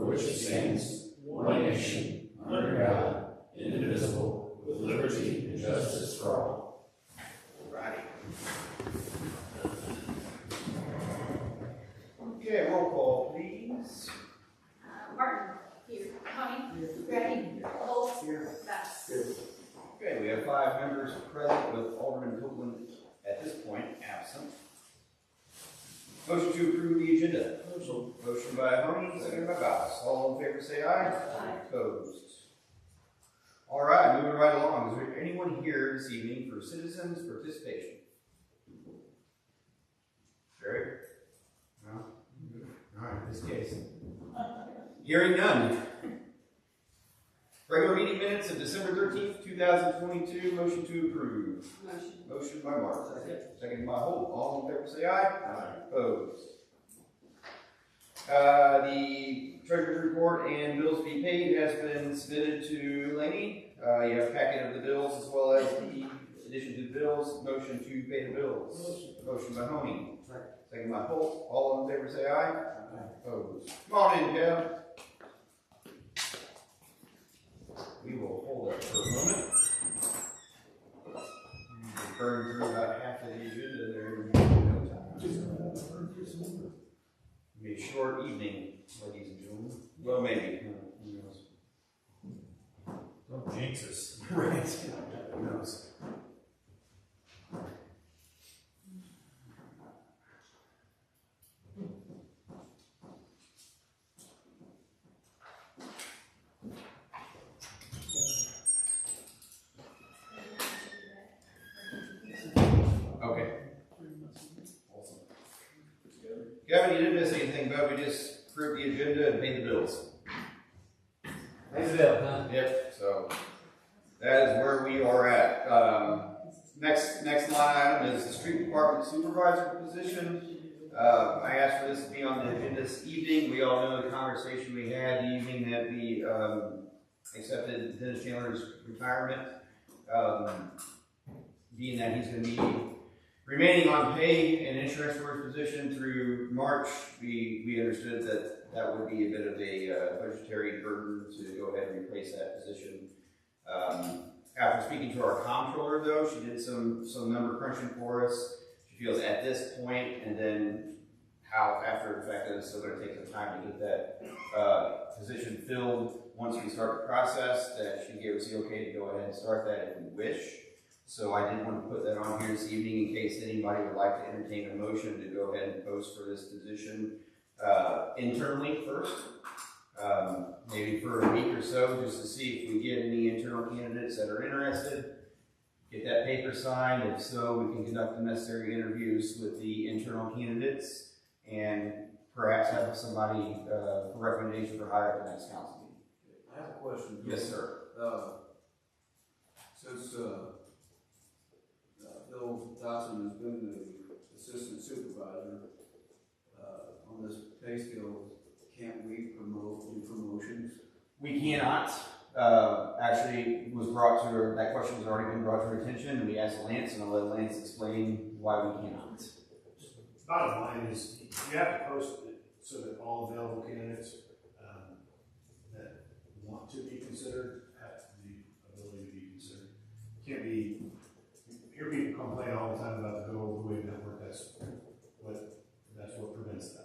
which it stands, one nation, under God, indivisible, with liberty and justice for all. Righty. Okay, roll call, please. Martin. Here. Connie. Here. Ready. Holt. Here. Bass. Here. Okay, we have 5 members present with Alderman Copeland at this point absent. Motion to approve the agenda. Motion by Honey, second by Bass. All in favor say aye. Aye. Opposed. All right, moving right along. Is there anyone here this evening for citizens participation? Jerry? No? All right, in this case. Hearing none. Regular meeting minutes of December 13th, 2022. Motion to approve. Motion by Mark. Second by Holt. All in favor say aye. Aye. Opposed. The treasurer's report and bills to be paid has been submitted to Laney. You have a packet of the bills as well as the addition to the bills. Motion to pay the bills. Motion by Honey. Second by Holt. All in favor say aye. Aye. Opposed. Come on in, Kev. We will hold that for a moment. Burn through about half of the agenda there in no time. It'll be a short evening, ladies and gentlemen. Well, maybe. Who knows? Don't jinx us. Right. Who knows? Okay. Awesome. Gavin, you didn't miss anything, but we just approved the agenda and paid the bills. Nice bill, huh? Yep, so that is where we are at. Next line item is the street department supervisor position. I asked for this to be on the agenda this evening. We all know the conversation we had the evening that we accepted Dennis Chandler's retirement. Being that he's going to be remaining on pay and insurance for his position through March, we understood that that would be a bit of a budgetary burden to go ahead and replace that position. After speaking to our comptroller, though, she did some number crunching for us. She feels at this point, and then how after the fact that it's still going to take some time to get that position filled once we start the process, that she gave us the okay to go ahead and start that if we wish. So I did want to put that on here this evening in case anybody would like to entertain a motion to go ahead and post for this position internally first. Maybe for a week or so, just to see if we get any internal candidates that are interested. Get that paper signed. If so, we can conduct the necessary interviews with the internal candidates and perhaps have somebody for recommendation for hire at the next council meeting. I have a question. Yes, sir. Since Bill Dawson has been the assistant supervisor on this pay scale, can't we do promotions? We cannot. Actually, that question has already been brought to our attention, and we asked Lance, and I'll let Lance explain why we cannot. Bottom line is, you have to post it so that all available candidates that want to be considered have the ability to be considered. It can't be, hear people complain all the time about the good old Wave network. That's what prevents that.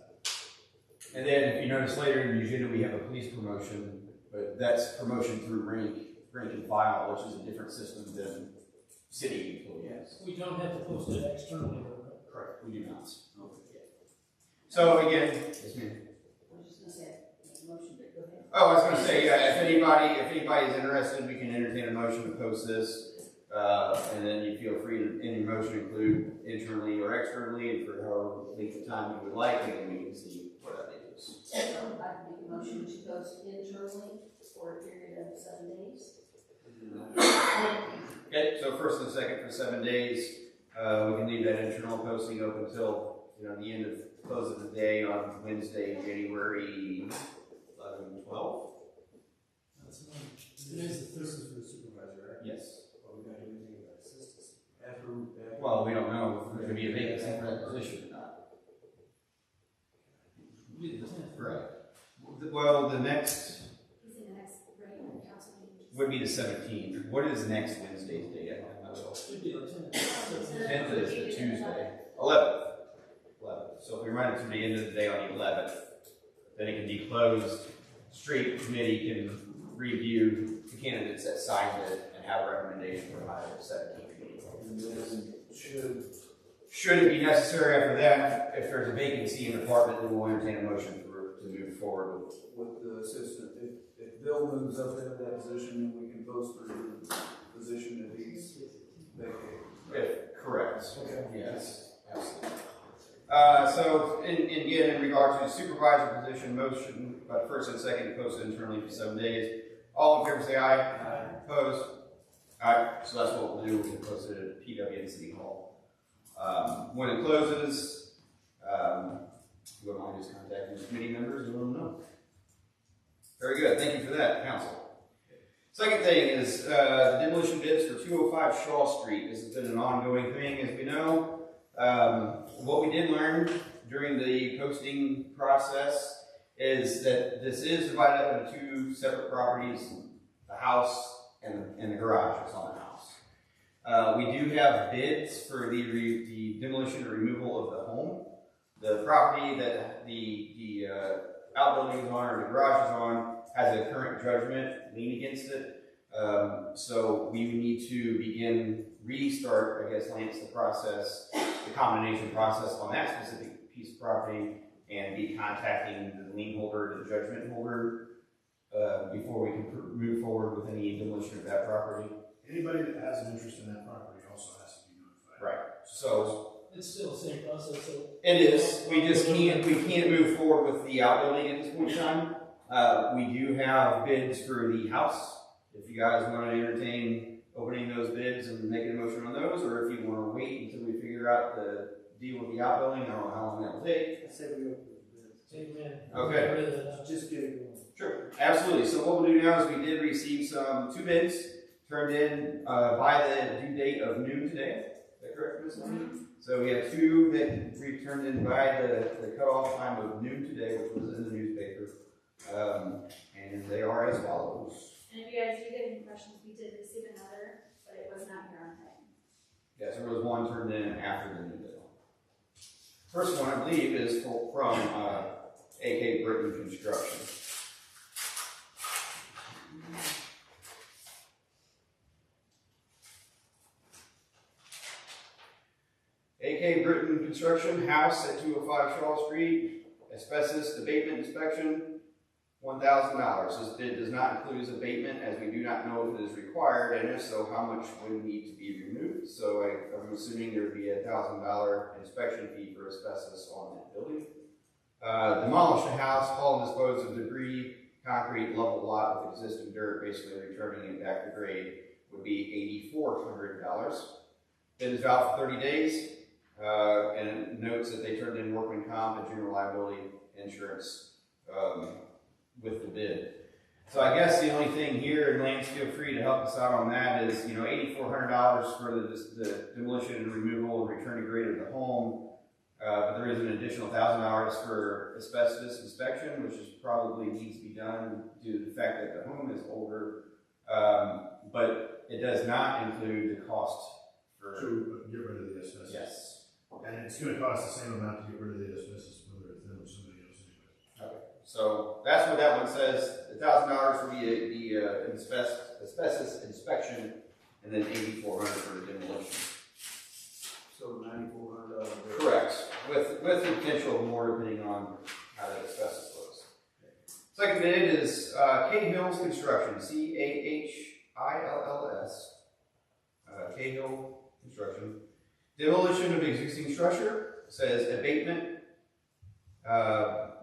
And then, if you notice later in the agenda, we have a police promotion, but that's promotion through rank and file, which is a different system than city employees. We don't have to post it externally. Correct. We do not. Okay. So again, yes, ma'am. I was just going to say, make a motion, but go ahead. Oh, I was going to say, yeah, if anybody is interested, we can entertain a motion to post this, and then you feel free to, in your motion, include internally or externally, and for however length of time you would like, and then we can see what that is. So I'd like to make a motion to post internally for a period of 7 days. Okay, so first and second for 7 days. We can leave that internal posting open until the end of close of the day on Wednesday, January 11, 12. Today's the This third. is for the supervisor, right? Yes. Well, we got to do anything about assistants. Well, we don't know if there's going to be a vacancy for that position or not. Be the 10th. Correct. Well, the next Is it the next regular council meeting? would be the 17th. What is next Wednesday's date? I don't know. Should be the 10th. 10th is the Tuesday. 11th. 11th. So if we run it to the end of the day on the 11th, then it can be closed. Street committee can review the candidates that signed it and have a recommendation for hire the 17th meeting. And then Should it be necessary after that, if there's a vacancy in the department, then we'll entertain a motion to move forward with. the assistant, if Bill moves up into that position, then we can post for the position that he's vacated. Correct. Okay. Yes, absolutely. So, in regard to the supervisor position, motion by the first and second to post it internally for 7 days. All in favor say aye. Aye. Opposed? Alright, so that's what we'll do. We'll post it at PW and City Hall. When it closes, you wouldn't mind just contacting the committee members and let them know. Very good. Thank you for that, council. Second thing is the demolition bids for 205 Shaw Street. This has been an ongoing thing, as we know. What we did learn during the posting process is that this is divided up into two separate properties, the house and the garage that's on the house. We do have bids for the demolition and removal of the home. The property that the outbuilding is on or the garage is on has a current judgment lien against it. So we need to restart, I guess, Lance, the process, the combination process on that specific piece of property and be contacting the lien holder, the judgment holder, before we can move forward with any demolition of that property. Anybody that has an interest in that property also has to be notified. Right. So It's still the same process, so. it is. We just can't move forward with the outbuilding at this point in time. We do have bids for the house. If you guys want to entertain opening those bids and making a motion on those, or if you want to wait until we figure out the deal with the outbuilding, I don't know how long that will take. I said we open the Amen. Okay. Get rid of that. bids. Just get it going. Sure, absolutely. So what we'll do now is we did receive two bids turned in by the due date of noon today. Is that correct, Ms. Lane? So we have two that we turned in by the cutoff time of noon today, which was in the newspaper. And they are as follows. And if you guys do get any questions, we did receive another, but it was not here on time. Yes, there was one turned in after the new bill. First one, I believe, is from AK Britain Construction. AK Britain Construction, house at 205 Shaw Street, asbestos abatement inspection, $1,000. This bid does not include this abatement, as we do not know if it is required, and if so, how much would need to be removed. So I'm assuming there would be a $1,000 inspection fee for asbestos on that building. Demolish the house, haul and dispose of debris, concrete, level lot with existing dirt, basically returning it back to grade, would be $8,400. Bid is valid for 30 days, and it notes that they turned in workman comp and general liability insurance with the bid. So I guess the only thing here, and Lance, feel free to help us out on that, is $8,400 for the demolition and removal and return to grade of the home. But there is an additional $1,000 for asbestos inspection, which probably needs to be done due to the fact that the home is older. But it does not include the cost for To get rid of the asbestos. yes. And it's gonna cost the same amount to get rid of the asbestos, whether it's them or somebody else anyway. Okay. So that's what that one says. $1,000 for the asbestos inspection, and then $8,400 for the demolition. So $9,400. Correct. With the potential of more depending on how that asbestos looks. Second bid is Cahill's Construction, CAHILLS. Cahill Construction. Demolition of existing structure, says abatement.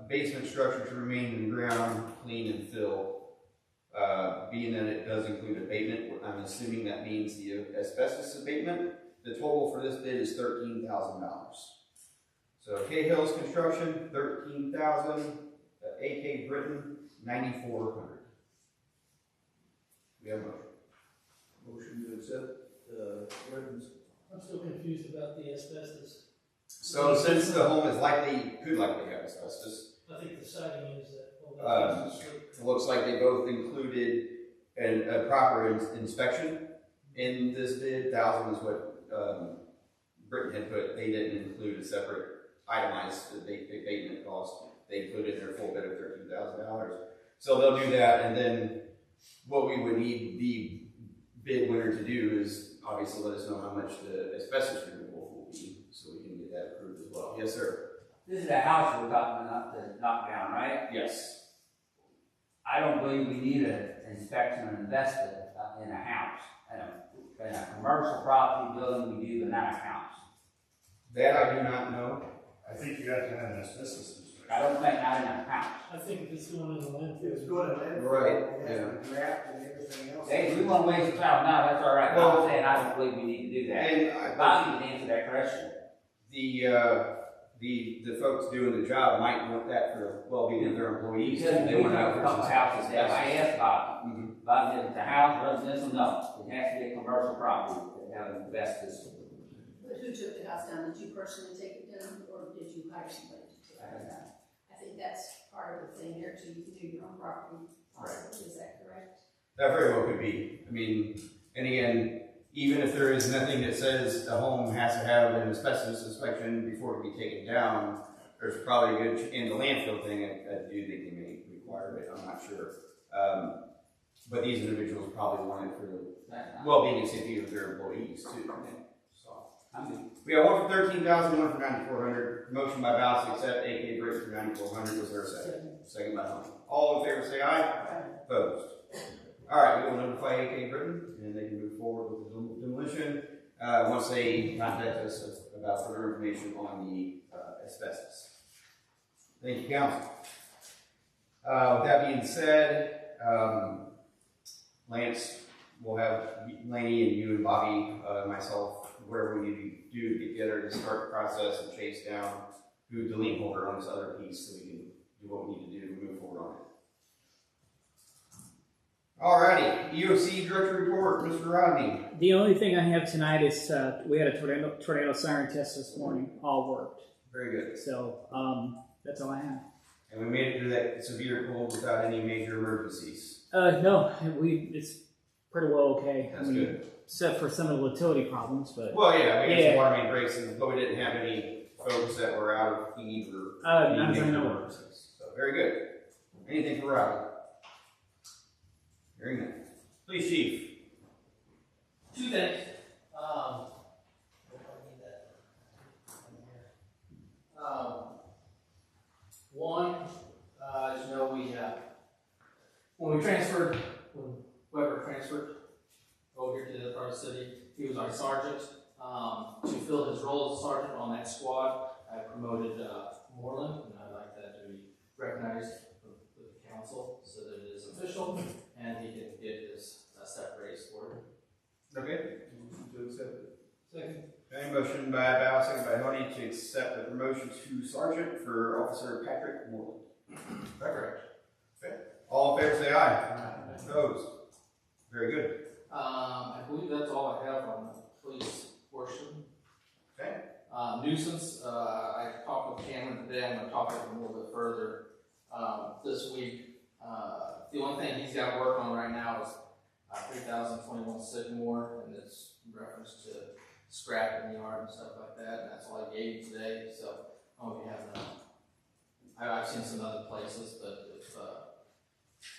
Basement structure to remain in the ground, clean and fill. Being that it does include abatement, I'm assuming that means the asbestos abatement. The total for this bid is $13,000. So Cahill's Construction, $13,000. AK Britain, $9,400. We have a motion. Motion to accept Britton's. I'm still confused about the asbestos. So since the home is could likely have asbestos, I think the siding is that It looks like they both included a proper inspection in this bid. 1,000 is what Britain had put. They didn't include a separate itemized abatement cost. They included their full bid of $13,000. So they'll do that, and then what we would need the bid winner to do is obviously let us know how much the asbestos removal will be, so we can get that approved as well. Yes, sir. This is the house we're talking about to knock down, right? Yes. I don't believe we need an inspection or investment in a house. In a commercial property building, we do, but not a house. That I do not know. I think you have to have an asbestos inspection. I don't think not in a house. I think if it's going in the landfill. It's going to landfill. Right, It has to be wrapped and everything else. Hey, we want to waste $1,000, that's all right. Well, I'm saying I don't believe we need to do that. And Bobby can answer that question. the folks doing the job might want that for the well-being of their employees. Because They we want have to a couple houses there. I asked Bobby. Mhm. Bobby, if it's a house, residential, no. It has to be a commercial property that have asbestos. But who took the house down? Did you personally take it down, or did you hire somebody to take it I don't down? know. I think that's part of the thing there too. You can do your own property. Possibly. Is that correct? That very well could be. I mean, and again, even if there is nothing that says a home has to have an asbestos inspection before it can be taken down, there's probably a good, in the landfill thing, I do think they may require it, I'm not sure. But these individuals probably want it for the well-being and safety of their employees too. So, we have one for $13,000, one for $9,400. Motion by Bouse to accept AK Briggs for $9,400. Was there a second? Second by Hunt. All in favor say aye. Opposed. All right, we will notify AK Britain, and they can move forward with the demolition once they contact us about further information on the asbestos. Thank you, council. With that being said, Lance will have Laney and you and Bobby, myself, whatever we need to do to get together to start the process and chase down who the lien holder on this other piece so we can do what we need to do to move forward on it. Alrighty, EOC Director Report, Mr. Rodney. The only thing I have tonight is we had a tornado siren test this morning. All worked. Very good. So that's all I have. And we made it through that severe cold without any major emergencies. No, it's pretty well okay. That's good. Except for some of the utility problems, but Well, yeah, we had some Yeah. water main breaks, but we didn't have any folks that were out of feed or none any as I major know of. emergencies. So very good. Anything for Robbie? Hearing none. Please, Chief. Two things. I need that in here. One, as you know, when Weber transferred over here to the other part of the city, he was our sergeant. To fill his role as a sergeant on that squad, I promoted Moreland, and I'd like that to be recognized with the council so that it is official and he can get his step raise for it. Okay. To accept it. Second. Okay, motion by Bow, second by Honey to accept the promotion to Sergeant for Officer Patrick Moreland. Correct. Okay. All in favor say aye. Opposed. Very good. I believe that's all I have on the police portion. Okay. Nuisance, I talked with Cameron today, I'm gonna talk to him a little bit further, this week. The only thing he's got to work on right now is 3021 Sycamore, and it's in reference to scrap in the yard and stuff like that, and that's all I gave you today, so I don't know if you have I've seen some other places, but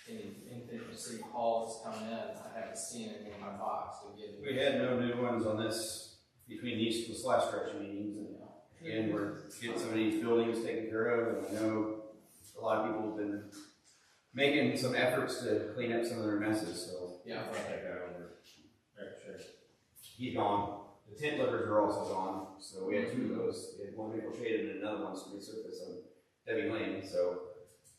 if anything from City Hall is coming in, I haven't seen anything in my box to give you. We had no new ones on this between these last stretch of meetings, and again, we're getting some of these buildings taken care of, and I know a lot of people have been making some efforts to clean up some of their messes, so. Yeah. I'll take that over. Sure. He's gone. The tent lifters are also gone, so we had two of those. We had one maple shade and another one resurfaced on Debbie Lane, so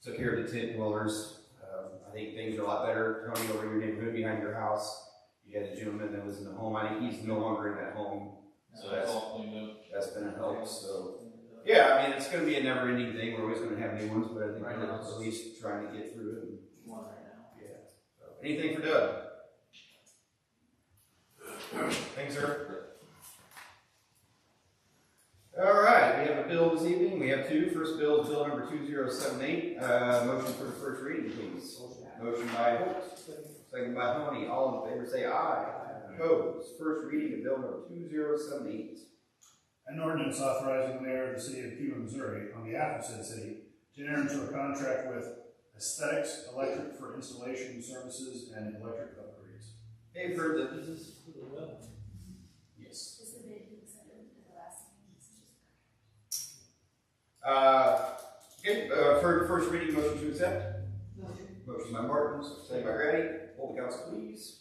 took care of the tent dwellers. I think things are a lot better. Tony, over in your neighborhood behind your house, you had a gentleman that was in the home. I think he's no longer in that home, so that's been a help. So yeah, I mean, it's going to be a never-ending thing. We're always going to have new ones, but I think we're at least trying to get through it. And, One right now. yeah. So, anything for Doug? Thanks, sir. All right, we have a bill bill this evening. We have two. First bill is bill number 2078. Motion for the first reading, please. Motion by Holt, second by Honey. All in favor say aye. Opposed? First reading of bill number 2078. An ordinance authorizing the mayor of the city of Cuba, Missouri, on behalf of said city, to enter into a contract with Aesthetics Electric for installation services and electric upgrades. Okay, you've heard the This is for the well. Yes. Is the bid he accepted at the last meeting? for first reading, motion to accept. Motion. Motion by Martins, second by Grady. Hold the council, please.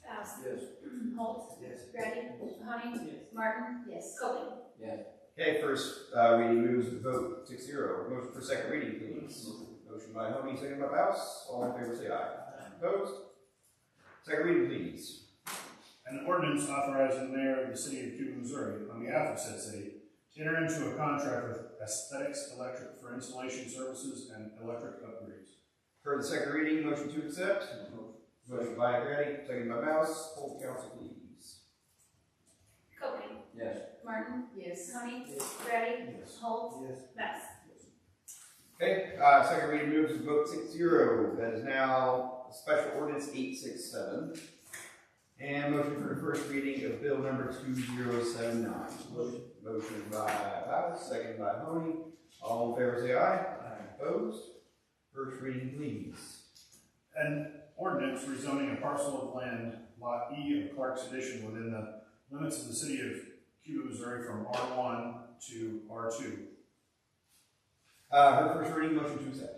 Bass. Yes. Holt. Yes. Grady. Honey. Yes. Martin. Yes. Copeland. Okay, first reading moves to vote 6-0. Motion for second reading, please. Motion by Honey, second by Baus. All in favor say aye. Opposed? Second reading, please. An ordinance authorizing the mayor of the city of Cuba, Missouri, on behalf of said city, to enter into a contract with Aesthetics Electric for installation services and electric upgrades. For the second reading, motion to accept. Motion by Grady, second by Baus. Hold the council, please. Copeland. Yes. Martin. Yes. Honey. Yes. Grady. Yes. Holt. Yes. Bass. Okay, second reading moves to vote 6-0. That is now special ordinance 867. And motion for the first reading of bill number 2079. Motion by Baus, second by Honey. All in favor say aye. Opposed? First reading, please. An ordinance rezoning a parcel of land, Lot E of Clark's Addition, within the limits of the city of Cuba, Missouri, from R1 to R2. For the first reading, motion to accept.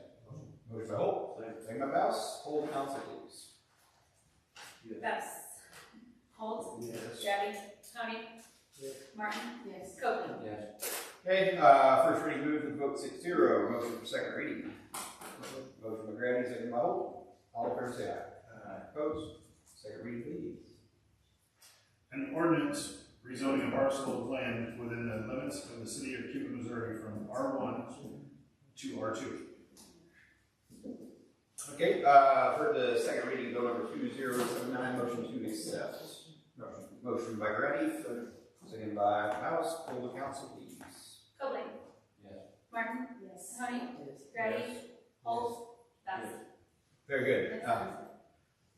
Motion by Holt, second by Baus. Hold the council, please. Bass. Holt. Yes. Grady. Honey. Yes. Martin. Yes. Copeland. Yes. Okay, first reading moved to vote 6-0. Motion for second reading. Motion by Grady, second by Holt. All in favor say aye. Opposed? Second reading, please. An ordinance rezoning a parcel of land within the limits of the city of Cuba, Missouri, from R1 to R2. Okay, for the second reading, bill number 2079, motion to accept. Motion by Grady, second by Baus. Hold the council, please. Copeland. Yes. Martin. Yes. Honey. Yes. Grady. Holt. Bass. Very good.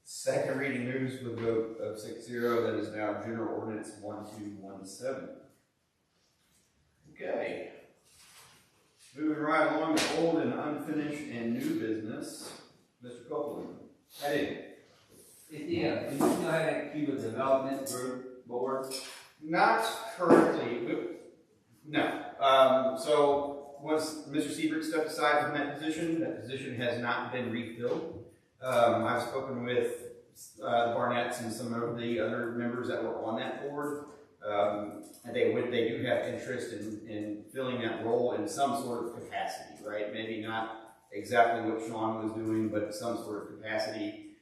Second reading moves with a vote of 6-0. That is now General Ordinance 1217. Okay. Moving right along to old and unfinished and new business. Mr. Copeland. Hey, do you still have that Cuba Development Group Board? Not currently. No. So once Mr. Siebert stepped aside from that position has not been refilled. I've spoken with the Barnetts and some of the other members that were on that board. And they do have interest in filling that role in some sort of capacity, right? Maybe not exactly what Sean was doing, but some sort of capacity.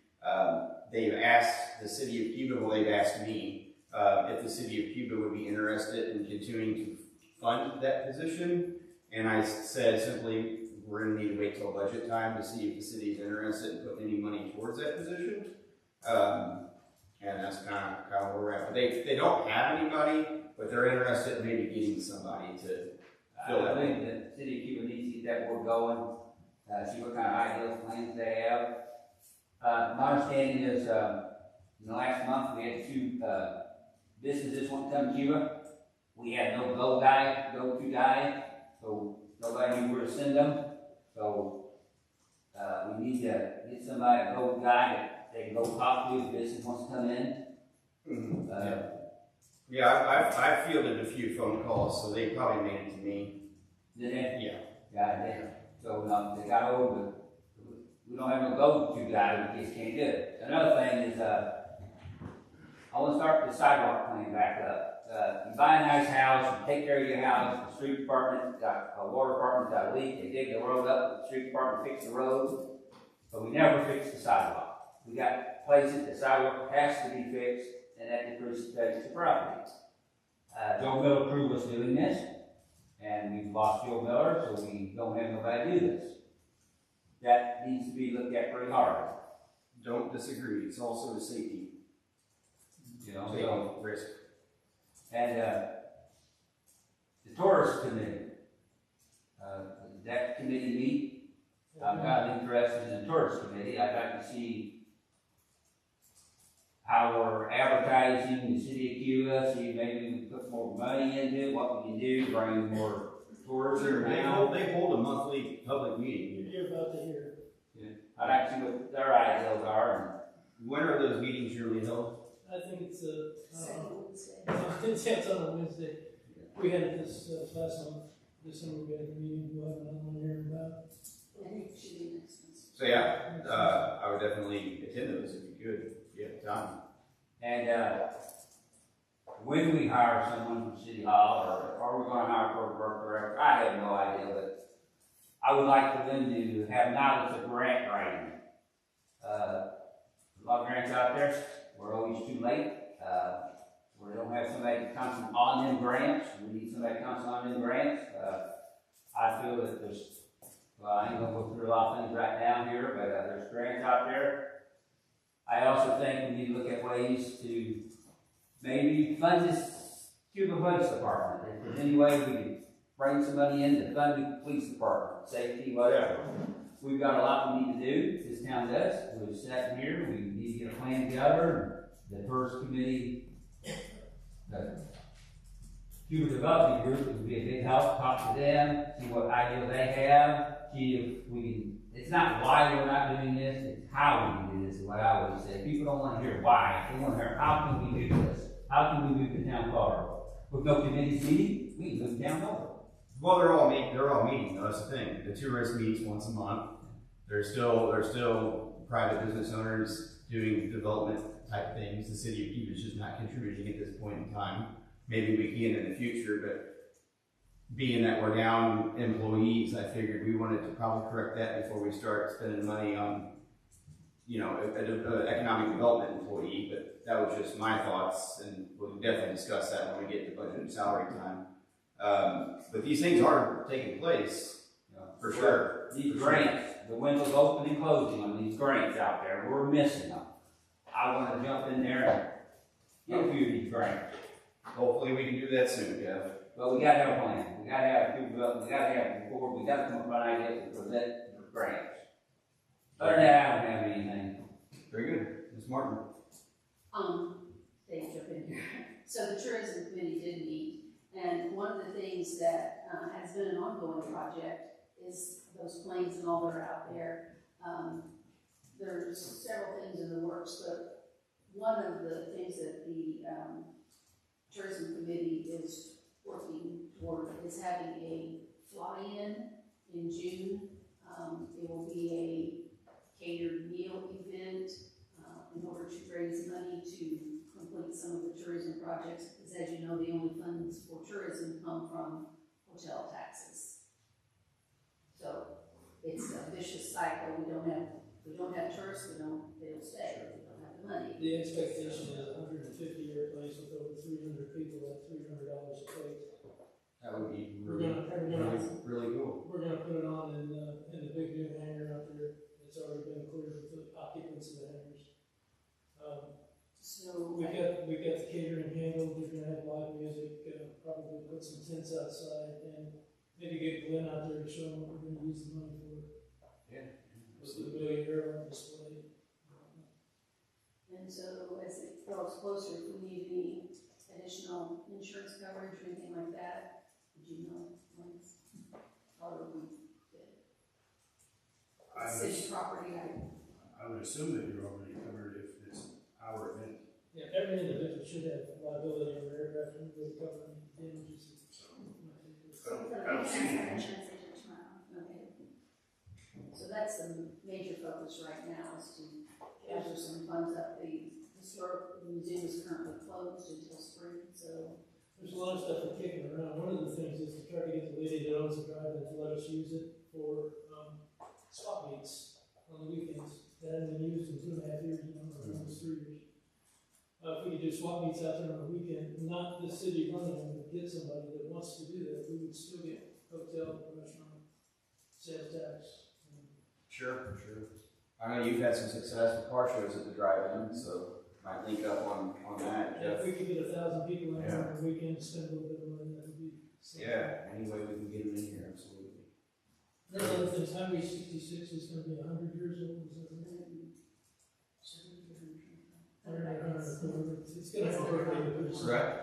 They've asked the city of Cuba, well, they've asked me if the city of Cuba would be interested in continuing to fund that position. And I said simply, we're going to need to wait till budget time to see if the city is interested in putting any money towards that position. And that's kind of where we're at. But they don't have anybody, but they're interested in maybe getting somebody to fill I that. think the city of Cuba needs to get that board going, see what kind of ideal plans they have. My understanding is, in the last month, we had two businesses want to come to Cuba. We had no go-to guy, so nobody knew where to send them. So we need to get somebody, a go guy that they can go talk to if business wants to come in. Mm-hmm. Yeah, I fielded a few phone calls, so they probably made it to me. Did they? Yeah. Yeah, they, so they got over, we don't have no go-to guy, we just can't do it. Another thing is, I want to start the sidewalk plan back up. You buy a nice house, you take care of your house, the street department, water department's got a leak, they dig the road up, the street department fix the road, but we never fix the sidewalk. We got places the sidewalk has to be fixed, and that decreases the property. Joe Miller crew was doing this, and we've lost Joe Miller, so we don't have nobody do this. That needs to be looked at pretty hard. Don't disagree. It's also a safety, You know, safety so, risk. and tourist committee. That committee meet. I'm kind of interested in the tourist committee. I'd like to see how we're advertising the city of Cuba, see maybe we put more money into it, what we can do, bring more tourism around. They hold a monthly public meeting. You're about to hear. I'd like to see what their ideas are. When are those meetings usually held? I think it's Second Wednesday. it's on a Wednesday. We had it this last month, December, we had a meeting, we'll have another one here about. I think it should be next month. So yeah, I would definitely attend those if you could, if you have time. And when we hire someone from City Hall, or we're going to hire for a director, I have no idea, but I would like for them to have knowledge of grant writing. A lot of grants out there, we're always too late. We don't have somebody constant on them grants. We need somebody constant on them grants. I feel that there's, well, I ain't gonna go through a lot of things right now here, but there's grants out there. I also think we need to look at ways to maybe fund this Cuba Police Department. If there's any way we can bring some money in to fund the police department, safety, whatever. We've got a lot we need to do, this town does. We've sat here, we need to get a plan together. The first committee, the Cuba Development Group, would be a big help, talk to them, see what ideas they have, see if we can, it's not why we're not doing this, it's how we can do this, is what I always say. People don't want to hear why, they want to hear how can we do this? How can we move the town forward? With no committee meeting, we can move the town forward. Well, they're all meeting, though, that's the thing. The tourist meets once a month. There's still private business owners doing development type things. The city of Cuba is just not contributing at this point in time. Maybe we can in the future, but being that we're down employees, I figured we wanted to probably correct that before we start spending money on, you know, an economic development employee. But that was just my thoughts, and we'll definitely discuss that when we get to budget and salary time. But these things are taking place, for sure. These grants, the windows open and closing on these grants out there, we're missing them. I want to jump in there and get a few of these grants. Hopefully we can do that soon, Jeff. But we gotta have a plan. We gotta have people up, we gotta have a board, we gotta come up with an idea to present the grants. Other than that, I don't have anything. Very good. Ms. Martin. They jump in here. So the tourism committee did meet, and one of the things that has been an ongoing project is those planes and all that are out there. There's several things in the works, but one of the things that the tourism committee is working toward is having a fly-in in June. It will be a catered meal event in order to raise money to complete some of the tourism projects, because as you know, the only funds for tourism come from hotel taxes. So it's a vicious cycle. We don't have tourists, they don't stay. We don't have the money. The expectation is 150-year place with over 300 people at $300 a plate. That would be We're really cool. We're gonna put it on in the big new hangar out there. It's already been cleared with the occupants of the hangars. So We've got the catering handled. We're gonna have live music. Probably put some tents outside and maybe get Glenn out there to show them what we're gonna use the money for. Yeah. With the big air on display. And so as it grows closer, if we need any additional insurance coverage or anything like that, would you know when? Or we city property, I would assume that you're already covered if it's our event. Yeah, every individual should have liability on their aircraft and really cover any damages. I don't see anything. Insurance agent tomorrow. okay. So that's the major focus right now, is to gather some funds up. The historic museum is currently closed until spring, so. There's a lot of stuff we're kicking around. One of the things is to try to get the lady that owns the drive-in to let us use it for swap meets on the weekends. That hasn't been used in 2.5 years now, or almost 3 years. If we could do swap meets out there on the weekend, not the city running them, but get somebody that wants to do that, we would still get hotel, restaurant, sales tax. Sure. I know you've had some success with car shows at the drive-in, so might link up on that. Yeah, if we could get 1,000 people in there Yeah. on the weekend, spend a little bit of money, that would be Yeah, any way we can get them in here, absolutely. There's other things, Highway 66 is gonna be 100 years old, is that right? It's gonna have a birthday pretty soon. Right.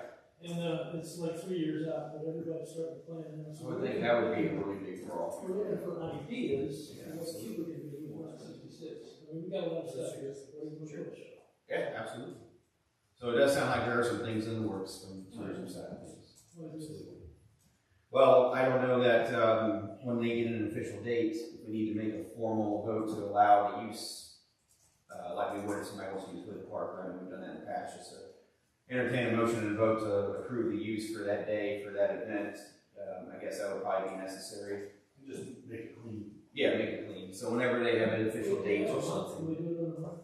And, it's like 3 years out, but everybody's starting to plan now. I would think that would be a really big draw. We're looking for ideas, Yeah, what Cuba can do with 166. I mean, we got a lot of stuff here, what do you push? Yeah, absolutely. So it does sound like there are some things in the works from the tourism side of things. Absolutely. Well, I don't know that, when they get an official date, if we need to make a formal vote to allow the use, like we would if somebody wants to use the park, right? We've done that in the past, just to entertain a motion and vote to approve the use for that day, for that event. I guess that would probably be necessary. Just make it clean. Yeah, make it clean. So whenever they have an official date or Can something. we do it on the month?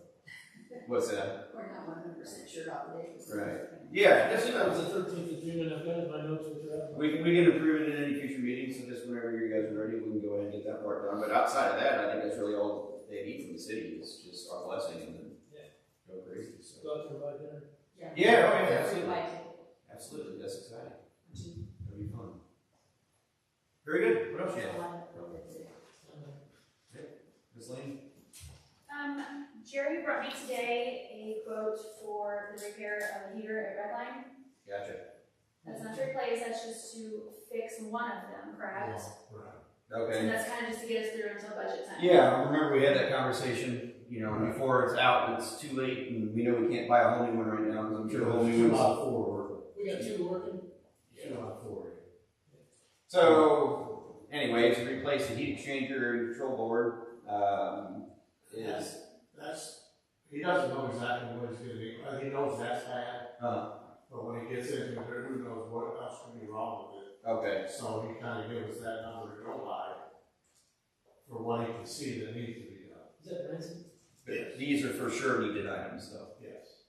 What's that? We're not 100% sure about the date. Right. Yeah, I guess that was the 13th of June, and I've got my notes which are. we can approve it in any future meeting, so just whenever you guys are ready, we can go ahead and get that part done. But outside of that, I think that's really all they need from the city is just our blessing and then go crazy. So. Go out there by dinner. Yeah, oh, yeah, Every absolutely. bite. Absolutely, that's exciting. That'll be fun. Very good. What else you have? Ms. Lane? Jerry brought me today a quote for the repair of the heater at Redline. Gotcha. That's not to replace, that's just to fix one of them, correct? Okay. And that's kind of just to get us through until budget time. Yeah, I remember we had that conversation, you know, before it's out, and it's too late, and we know we can't buy a whole new one right now, because I'm sure a whole new one's. We got 2 working. 2 out of 4. So, anyway, to replace the heat exchanger and control board, is, He doesn't know exactly what he's gonna do. He knows that's bad, but when he gets into it, who knows what else could be wrong with it. okay, So he kind of gives us that number to go by for what he can see that needs to be done. Is that Branson? but these are for sure needed items, though. Yes.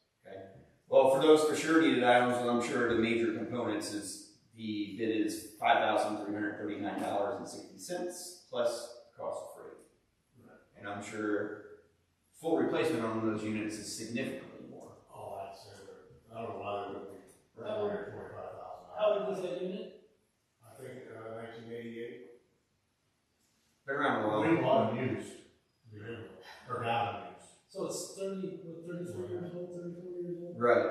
Well, for those for sure needed items, well, I'm sure the major components is the bid is $5,339.60 plus cost of freight. Right. And I'm sure full replacement on those units is significantly more. Oh, I'd say that. I don't know why they would be right there at $25,000. How old was that unit? I think 1988. Been around a while. We bought them used. Or got them used. So it's 34 years old, 34 years old? Right.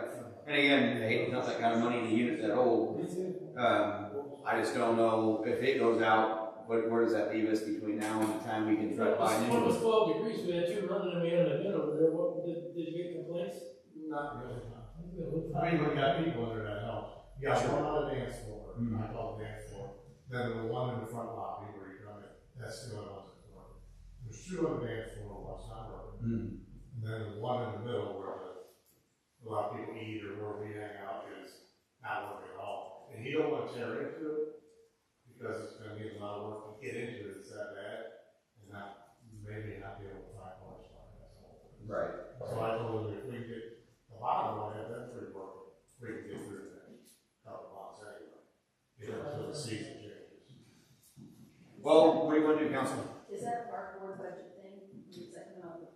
And again, I hate to dump that kind of money in a unit that old. Me too. I just don't know if it goes out, where does that leave us between now and the time we can try to buy When it was new? 12 degrees, we had 2 running and we had an event over there. What, did you get complaints? Not really. I mean, we got people under that house. You got one on the dance floor. I call it dance floor. Then the one in the front lobby where you come in. That's the only one that's working. There's 2 on the dance floor, one's not working. And then the one in the middle where a lot of people eat or where we hang out is not working at all. And you don't want to tear into it because it's going to need a lot of work to get into it. It's that bad. And maybe not be able to find parts on it. That's all. Right. So I told them if we get the bottom one, have them 3 working, we can get through the next couple months anyway. You know, so the season changes. Well, what do you want to do, Council? Is that a park board budget thing? Is that come up with?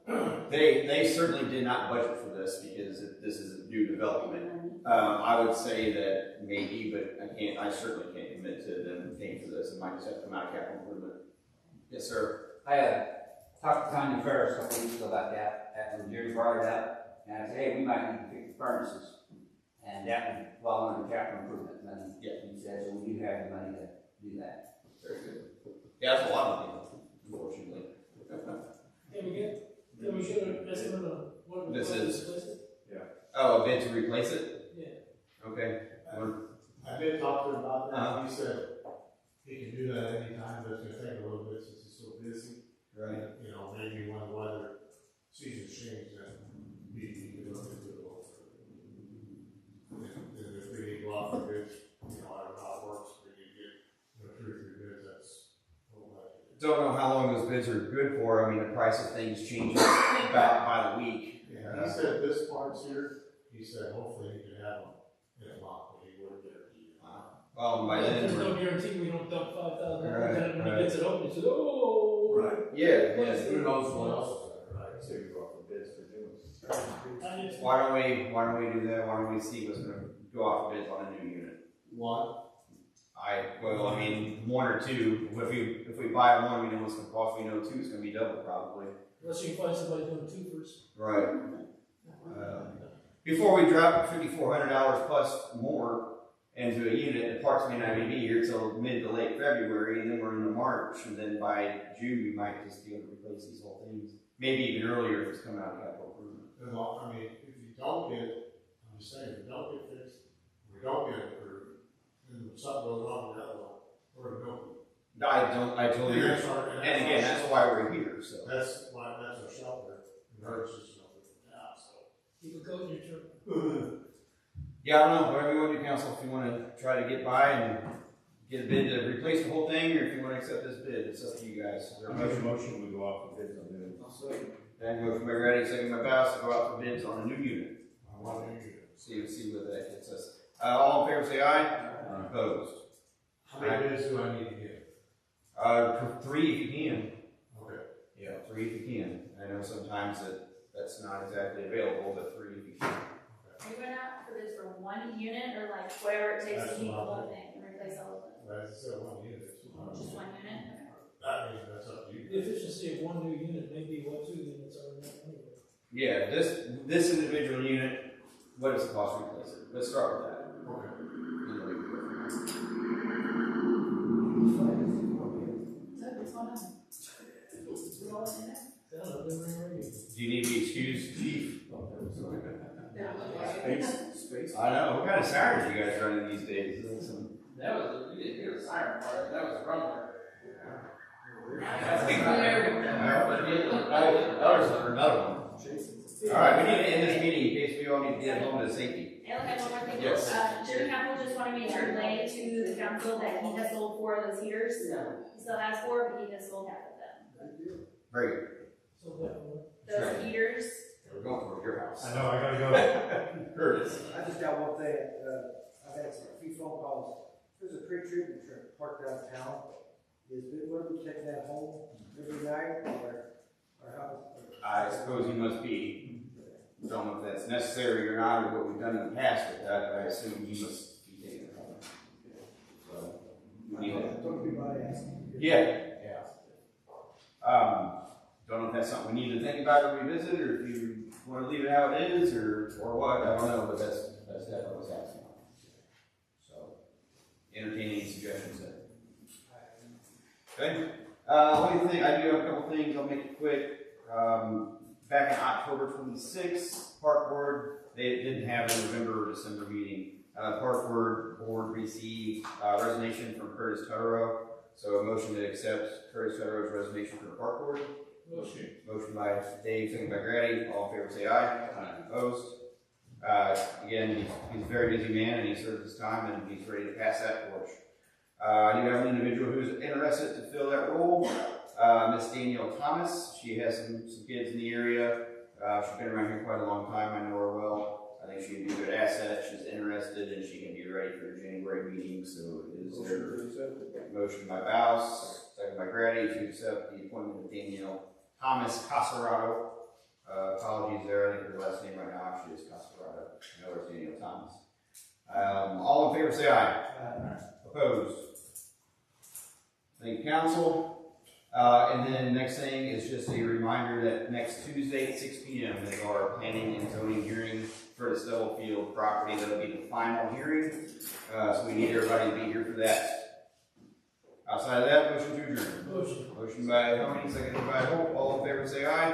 They certainly did not budget for this because this is a new development. I would say that maybe, but I certainly can't commit to them paying for this. It might just have to come out of capital improvement. Yes, sir. I talked to Tanya Ferris a couple weeks ago about that, when Jerry brought it up, and I said, hey, we might need to fix the furnaces. And that would fall under capital improvement money. Yeah. He said, so we do have the money to do that. Very good. Yeah, that's a lot of money, unfortunately. Can we get an estimate on what it This would is- replace it? Oh, a bid to replace it? Yeah. Okay. I did talk to him about that. He said he can do that anytime, but it's going to take a little bit since he's so busy. Right. You know, maybe when the weather seasons change, then he could look into it a little further. And if we need to go out for bids, you know, I don't know how it works. We need to get 2 or 3 bids. That's a little budget. Don't know how long those bids are good for. I mean, the price of things changes about by the week. Yeah, he said this part's here. He said hopefully he could have them in a month, but he wouldn't guarantee it. Well, by then, There's no we're- guarantee we don't dump $5,000 Right, and when right. he gets it open, he says, oh. Right. yeah. Who knows what else is there, right? So you go off the bids for doing it. Why don't we do that? Why don't we see what's going to go off bids on a new unit? One, Well, I mean, one or two, if we buy one, we know what's gonna cost, we know two is gonna be double probably. Unless you can find somebody doing two first. Right. Before we drop $5,400 plus more into a unit, the parts may not even be here till mid to late February, and then we're into March, and then by June, we might just be able to replace these whole things. Maybe even earlier if it's coming out of capital improvement. Well, I mean, if you don't get, I'm just saying, if you don't get fixed, we don't get it approved, and something goes wrong with that one, we're gonna go. I totally agree. And again, that's why we're here, so. That's why, that's our shelter, emergency shelter, yeah, so. Keep a coat in your truck. Yeah, I don't know, whatever you want to do, council, if you want to try to get by and get a bid to replace the whole thing, or if you want to accept this bid, it's up to you guys. Is there a motion? We go off the bids on that. Dan, motion by Grady, second by Bass, to go out for bids on a new unit. I want to hear it. See what that gets us. All in favor say aye. Opposed. How many bids do I need to get? 3 if you can. Okay. Yeah, 3 if you can. I know sometimes that's not exactly available, but 3 if you can. Are you going out for this for one unit or like whatever it takes to heat the whole thing and replace all of it? That's still one unit. Just one unit? That means that's up to you. The efficiency of one new unit may be what 2 units are in anyway. Yeah, this individual unit, what does it cost to replace it? Let's start with that. Okay. And then we can go from there. Doug, what's going on? We all in there? Do you need to be excused, chief? Space. I know. What kind of sirens you guys running these days? That was, we didn't hear the siren part, that was rumbler. That was another one. Alright, we need to end this meeting in case we all need to get home to safety. And I have one more thing. Yes. Jimmy Campbell just wanted me to relay to the council that he has sold 4 of those heaters. He still has 4, but he has sold half of them. Very good. So that one. Those heaters. We're going for your house. I know, I gotta go. Curtis. I just got one thing, I've had a few phone calls, there's a pre-treatment truck parked downtown, what are we taking that home every night, or how? I suppose you must be. Don't know if that's necessary or not, or what we've done in the past with that, but I assume you must be taking it home. So, we need to. Don't be my ass. Yeah. Don't know if that's something we need to think about or revisit, or if you want to leave it how it is, or what, I don't know, but that's definitely what's happening. So, entertain any suggestions there. Okay. Only thing, I do have a couple things, I'll make it quick. Back in October 26th, Park Board, they didn't have a November or December meeting. Park Board received resignation from Curtis Tutterow. So a motion to accept Curtis Tutterow's resignation from the Park Board. Motion. Motion by Dave, second by Grady. All in favor say aye. Opposed? Again, he's a very busy man and he serves his time and he's ready to pass that torch. You have an individual who's interested to fill that role. Miss Danielle Thomas. She has some kids in the area. She's been around here quite a long time. I know her well. I think she'd be a good asset. She's interested and she can be ready for the January meeting. So is there motion by Baus, second by Grady to accept the appointment of Danielle Thomas Casarado. Apologies there. I think her last name right now actually is Casarado. I know it's Danielle Thomas. All in favor say aye. Opposed? Thank you, council. And then next thing is just a reminder that next Tuesday at 6 p.m. is our planning and zoning hearing for the Stubblefield property. That'll be the final hearing. So we need everybody to be here for that. Outside of that, motion to adjourn. Motion. Motion by Tony, seconded by Hope. All in favor say aye.